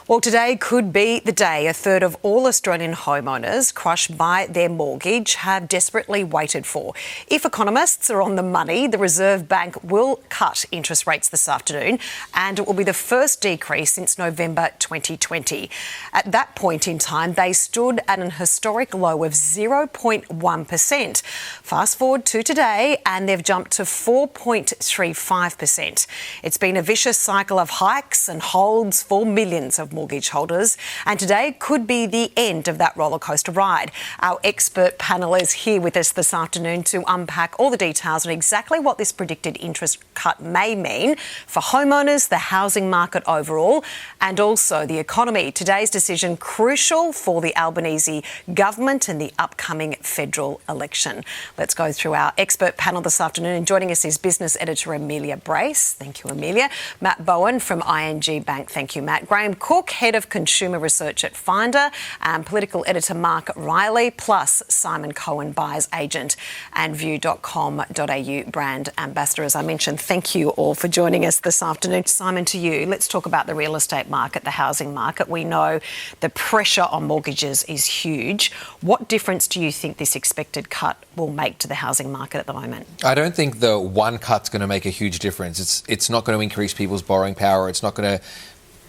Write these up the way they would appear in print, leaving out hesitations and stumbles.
Well, today could be the day a third of all Australian homeowners crushed by their mortgage have desperately waited for. If economists are on the money, the Reserve Bank will cut interest rates this afternoon, and it will be the first decrease since November 2020. At that point in time, they stood at an historic low of 0.1%. Fast forward to today, and they've jumped to 4.35%. It's been a vicious cycle of hikes and holds for millions of mortgage holders, and today could be the end of that rollercoaster ride. Our expert panel is here with us this afternoon to unpack all the details on exactly what this predicted interest cut may mean for homeowners, the housing market overall, and also the economy. Today's decision crucial for the Albanese government and the upcoming federal election. Let's go through our expert panel this afternoon, and joining us is business editor Amelia Brace. Thank you, Amelia. Matt Bowen from ING Bank. Thank you, Matt. Graham Cook, Head of Consumer Research at Finder, and political editor Mark Riley, plus Simon Cohen, buyer's agent and view.com.au brand ambassador. As I mentioned, thank you all for joining us this afternoon. Simon, to you, let's talk about the real estate market, the housing market. We know the pressure on mortgages is huge. What difference do you think this expected cut will make to the housing market at the moment? I don't think the one cut's going to make a huge difference. It's not going to increase people's borrowing power. It's not going to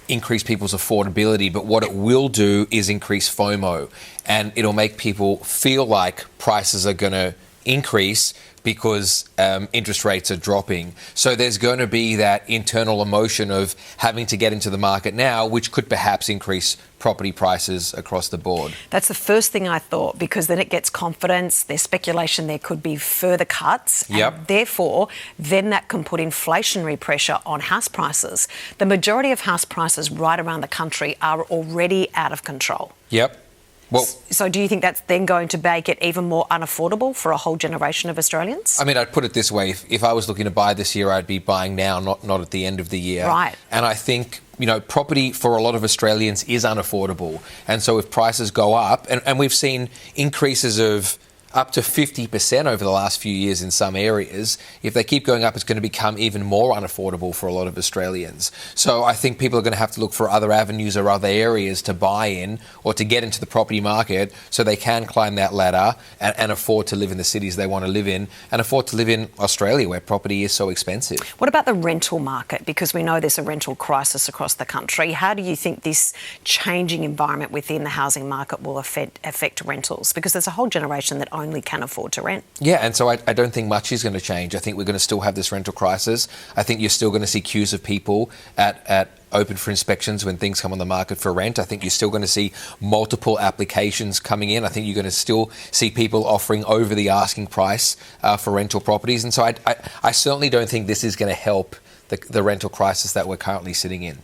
increase people's affordability, but what it will do is increase FOMO, and it'll make people feel like prices are going to increase because interest rates are dropping. So there's going to be that internal emotion of having to get into the market now, which could perhaps increase property prices across the board. That's the first thing I thought, because then it gets confidence. There's speculation there could be further cuts. Yep. And therefore, then that can put inflationary pressure on house prices. The majority of house prices right around the country are already out of control. Yep. Well, so do you think that's then going to make it even more unaffordable for a whole generation of Australians? I mean, I'd put it this way. If I was looking to buy this year, I'd be buying now, not at the end of the year. Right. And I think, property for a lot of Australians is unaffordable. And so if prices go up, and we've seen increases of up to 50% over the last few years in some areas, if they keep going up, it's going to become even more unaffordable for a lot of Australians. So I think people are going to have to look for other avenues or other areas to buy in or to get into the property market so they can climb that ladder and afford to live in the cities they want to live in and afford to live in Australia, where property is so expensive. What about the rental market? Because we know there's a rental crisis across the country. How do you think this changing environment within the housing market will affect rentals? Because there's a whole generation that only can afford to rent. Yeah, and so I don't think much is going to change. I think we're going to still have this rental crisis. I think you're still going to see queues of people at open for inspections when things come on the market for rent. I think you're still going to see multiple applications coming in. I think you're going to still see people offering over the asking price for rental properties. And so I certainly don't think this is going to help the rental crisis that we're currently sitting in.